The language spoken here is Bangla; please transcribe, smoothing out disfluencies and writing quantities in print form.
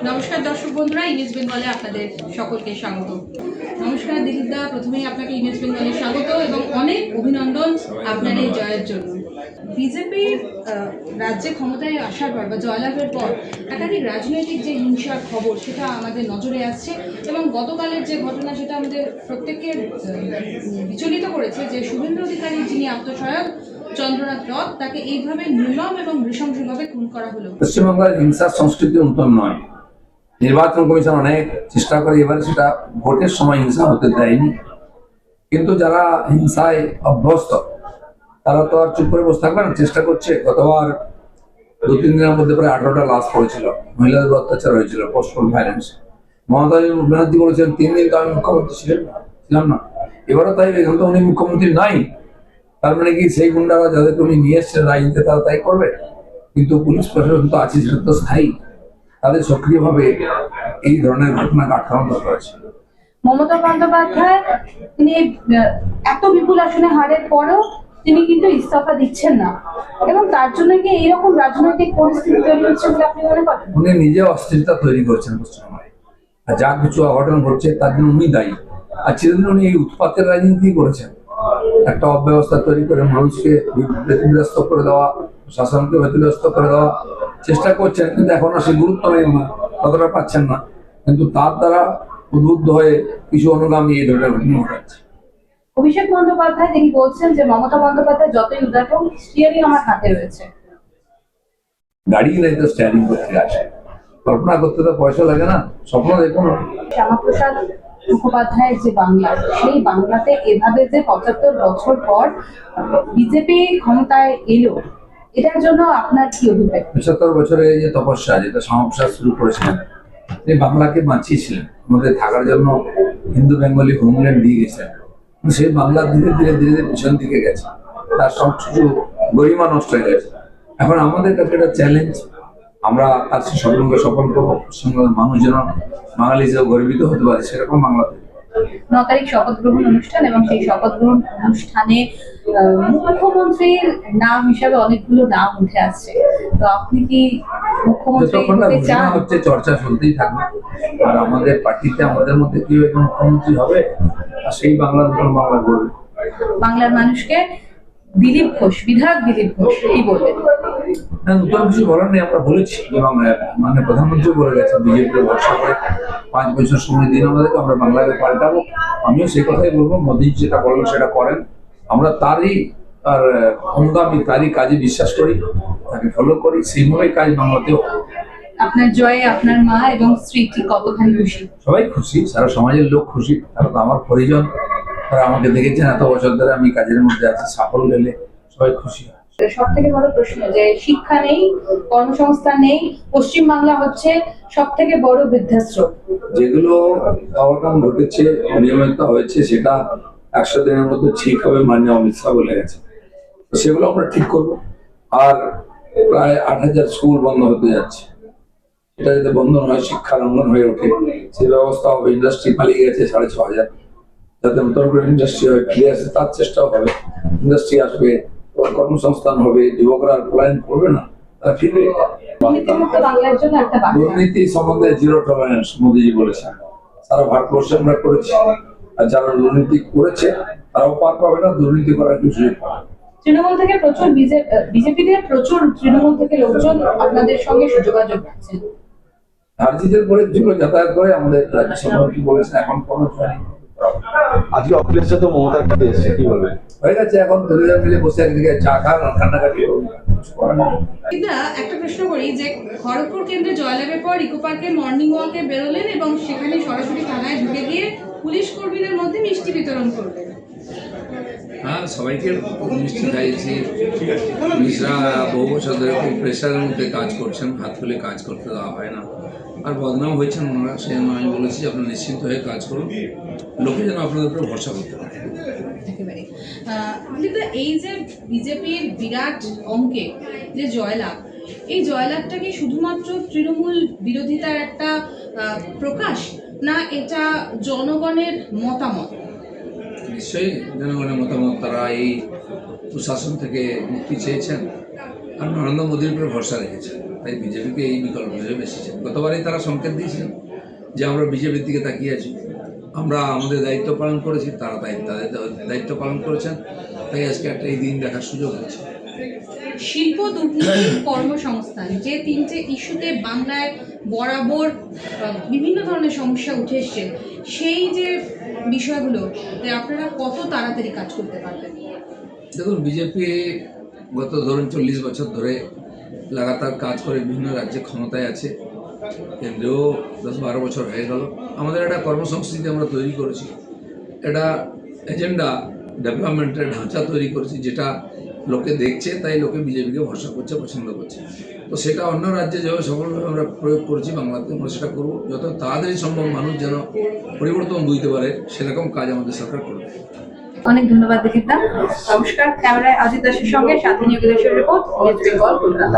নমস্কার দর্শক বন্ধুরা, ইমেজ বেঙ্গলে আপনাদের সকলকে স্বাগত। নমস্কার দিলীপদা, প্রথমেই আপনাকে ইমেজ বেঙ্গলে স্বাগত এবং অনেক অভিনন্দন আপনার এই জয়ের জন্য। বিজেপির রাজ্যে ক্ষমতায় আসার পর বা জয়লাভের পর একাধিক রাজনৈতিক যে হিংসার খবর সেটা আমাদের নজরে আসছে এবং গতকালের যে ঘটনা সেটা আমাদের প্রত্যেককে বিচলিত করেছে যে শুভেন্দু অধিকারী যিনি আত্মসহায়ক চন্দ্রনাথ রথ তাকে এইভাবে নির্মম এবং নৃশংসভাবে খুন করা হলো। পশ্চিমবঙ্গের হিংসার সংস্কৃতি নতুন নয়। নির্বাচন কমিশন অনেক চেষ্টা করে, এবারে সেটা ভোটের সময় হিংসা হতে দেয়নি। কিন্তু যারা হিংসায় অভ্যস্ত তারা তো আর চুপ করে বসে থাকবে না, চেষ্টা করছে। গতবার 2-3 দিনের মধ্যে প্রায় 18টা লাশ পড়েছিল, মহিলাদের অত্যাচার হয়েছিল, পোস্টপোন ভায়োলেন্স। মমতা ব্যানার্জি বলেছেন 3 দিন তো আমি মুখ্যমন্ত্রী ছিলাম না। এবারও তাই, এখন তো উনি মুখ্যমন্ত্রী নাই। তার মানে কি সেই গুন্ডারা যাদেরকে উনি নিয়ে এসছেন রাজনীতিতে তারা তাই করবে? কিন্তু পুলিশ প্রশাসন তো আছে, সেটা তো স্থায়ী। তাদের সক্রিয়ভাবে এই ধরনের ঘটনাকে আটকানো দরকার আছে। মমতা বন্দ্যোপাধ্যায় তিনি এত বিপুল আসনে হারের পরেও তিনি কিন্তু ইস্তফা দিচ্ছেন না এবং তার জন্য কি এইরকম রাজনৈতিক পরিস্থিতি তৈরি হচ্ছে বলে আপনি মনে করেন? উনি নিজে অস্থিরতা তৈরি করছেন পশ্চিমবঙ্গে, আর যা কিছু অঘটন ঘটছে তার জন্য উনি দায়ী। আর চিরদিন উনি এই উৎপাতের রাজনীতি করেছেন, একটা অব্যবস্থা তৈরি করে মানুষকে ব্যতিব্যস্ত করে দেওয়া, শাসনকে ব্যতিব্যস্ত করে দেওয়া চেষ্টা করছেন, কিন্তু এখন আর সে গুরুত্ব নেই, না ততটা পাচ্ছেন না। কিন্তু তার দ্বারা উদ্বুদ্ধ হয়ে কিছু অনুগামী এই ধরনের ঘটনা ঘটাচ্ছে। অভিষেক বন্দ্যোপাধ্যায় তিনি বলছেন যে মমতা বন্দ্যোপাধ্যায় যতই উদার হোক, স্টিয়ারিং আমার হাতে রয়েছে। গাড়ি নেই তো স্টিয়ারিং করতে আসে, কল্পনা করতে তো পয়সা লাগে না, স্বপ্ন দেখুন। শ্যামাপ্রসাদ মুখোপাধ্যায়ের যে বাংলা, সেই বাংলাতে এভাবে যে 75 বছর পর বিজেপি ক্ষমতায় এলো, এটার জন্য আপনার কি অভিপ্রায়? 75 বছরে যে তপস্যা, যেটা শ্যামাপ্রসাদ শুরু করেছিলেন, তিনি বাংলাকে বাঁচিয়েছিলেন। আমাদের থাকার জন্য হিন্দু বেঙ্গলি হোমল্যান্ড দিয়ে গেছেন, সেই বাংলা ধীরে ধীরে ধীরে ধীরে পিছন দিকে গেছে, তার সব কিছু গরিমা নষ্ট হয়ে গেছে। এখন আমাদের কাছে একটা চ্যালেঞ্জ, আমরা তার সেই স্বপ্নকে সফল করবো। পশ্চিমবঙ্গের মানুষ যেন বাঙালি হিসেবে গর্বিত হতে পারে, সেরকম বাংলাতে 9 তারিখ শপথ গ্রহণ অনুষ্ঠান এবং সেই শপথ গ্রহণ অনুষ্ঠানে মুখ্যমন্ত্রীর নাম হিসাবে অনেকগুলো নাম উঠে আসছে। তো আপনি কি মুখ্যমন্ত্রী হতে চান? হচ্ছে চর্চা চলতেই থাকবে। আর আমাদের পার্টিতে আমাদের মধ্যে কেউ এখন মুখ্যমন্ত্রী হবে, আর সেই বাংলার উপর বাংলা করবে। বাংলার মানুষকে দিলীপ ঘোষ, বিধায়ক দিলীপ ঘোষ কি বলবেন? নতুন কিছু বলার নেই, আমরা বলেছি এবং মানে প্রধানমন্ত্রী বলে গেছেন বিজেপির ভরসা করে 5 বছর সময় দিন আমাদেরকে, আমরা বাংলাকে পাল্টাবো। আমিও সেই কথাই বলবো, মোদী যেটা বলেন সেটা করেন। আমরা তারই আর অনুগামী, তারই কাজে বিশ্বাস করি, তাকে ফলো করি, সেইভাবেই কাজ বাংলাতেও। আপনার জয়ে আপনার মা এবং স্ত্রী কি কতখানি খুশি? সবাই খুশি, সারা সমাজের লোক খুশি। তারা তো আমার পরিজন, তারা আমাকে দেখেছেন এত বছর ধরে আমি কাজের মধ্যে আছি, সাফল্য এলে সবাই খুশি হয়। সব থেকে বড় প্রশ্ন যে শিক্ষা নেই, কর্মসংস্থান নেই, পশ্চিমবাংলা হচ্ছে সব থেকে বড় বৃদ্ধাশ্রম। যেগুলো অঘটন ঘটেছে, অনিয়মিততা হয়েছে, সেটা 100 দিনের মধ্যে ঠিক হবে, মাননীয় অমিত শাহ বলে গেছে। তো সেগুলো আমরা ঠিক করবো। আর প্রায় 8000 স্কুল বন্ধ হতে যাচ্ছে, এটা যাতে বন্ধ নয়, শিক্ষা লঙ্ঘন হয়ে ওঠে সে ব্যবস্থা হবে। ইন্ডাস্ট্রি পালিয়ে গেছে 6500, যাতে নতুন করে ইন্ডাস্ট্রি হয় ফিরে আসে তার চেষ্টাও হবে। ইন্ডাস্ট্রি আসবে, কর্মসংস্থান হবে, যুবকরা পলায়ন করবে না, তারা ফিরবে। দুর্নীতি সম্বন্ধে 0 টলারেন্স মোদীজি বলেছেন, সারা ভারতবর্ষে আমরা করেছি। আর যারা দুর্নীতি করেছে তারাও পার পাবে না, দুর্নীতি করার কিছু তৃণমূল থেকে প্রচুর বিজেপিতে প্রচুর তৃণমূল থেকে লোকজন আপনাদের সঙ্গে যোগাযোগ রাখছেন। হারজিতের পরে যেগুলো যাতায়াত করে আমাদের রাজ্য সভাপতি বলেছেন এখন কোনো আজকে অখিলেশ যাদব মমতার কাছে এসেছে, কি বলবেন? হয়ে গেছে, এখন দুজন মিলে বসে একদিকে চা খান, ঠান্ডাকাটি একটা প্রশ্ন করি যে খড়গপুর কেন্দ্রে জয়লাভের পর ইকো পার্কে মর্নিং ওয়াকে বেরোলেন এবং সেখানে সরাসরি থানায় ঢুকে গিয়ে পুলিশ কর্মীদের মধ্যে মিষ্টি বিতরণ করলেন। হ্যাঁ, সবাইকে মিষ্টি খাইয়েছি। পুলিশরা বহু বছর ধরে খুব প্রেশারের মধ্যে কাজ করছেন, হাত খুলে কাজ করতে দেওয়া হয় না, আর বদনাম হয়েছেন ওনারা। সেই জন্য আমি বলেছি আপনারা নিশ্চিন্ত হয়ে কাজ করুন, লোকে যেন আপনাদের উপরে ভরসা করতে পারে। একেবারে এই যে বিজেপির বিরাট অঙ্কে যে জয়লাভ, এই জয়লাভটা কি শুধুমাত্র তৃণমূল বিরোধিতার একটা প্রকাশ, না এটা জনগণের মতামত? নিশ্চয়ই জনগণের মতামত। তারা এই প্রশাসন থেকে মুক্তি চেয়েছেন আর নরেন্দ্র মোদীর উপরে ভরসা রেখেছেন। তাই বিজেপিকে এই বিকল্প হিসেবে বেশি চাই। গতবারই তারা সংকেত দিয়েছিলেন যে আমরা বিজেপির দিকে তাকিয়ে আছি, আমরা আমাদের দায়িত্ব পালন করেছি, তারা তাদের দায়িত্ব পালন করেছেন, তাই আজকে একটা এই দিন দেখার সুযোগ হয়েছে। শিল্প, দুর্নীতি, কর্মসংস্থান, যে তিনটে ইস্যুতে বাংলায় বরাবর বিভিন্ন ধরনের সমস্যা উঠে এসছে, সেই যে বিষয়গুলো আপনারা কত তাড়াতাড়ি কাজ করতে পারবেন? দেখুন, বিজেপি গত ধরুন 40 বছর ধরে লাগাতার কাজ করে বিভিন্ন রাজ্যে ক্ষমতায় আছে, কেন্দ্রেও 10-12 বছর হয়ে গেল। আমাদের একটা কর্মসংস্কৃতি আমরা তৈরি করেছি, একটা এজেন্ডা ডেভেলপমেন্টের ঢাঁচা তৈরি করেছি, যেটা লোকে দেখছে, তাই লোকে বিজেপিকে ভরসা করছে, পছন্দ করছে। তো সেটা অন্য রাজ্যে যেভাবে সফলভাবে আমরা প্রয়োগ করেছি, বাংলাতে আমরা সেটা করবো। যত তাড়াতাড়ি সম্ভব মানুষ যেন পরিবর্তন বুঝতে পারে, সেরকম কাজ আমাদের সরকার করবে। অনেক ধন্যবাদ দিলীপ দা। নমস্কার, ক্যামেরায় অজিত দাসের সঙ্গে শান্তিনী রিপোর্ট, নিউজ বেঙ্গল, কলকাতা।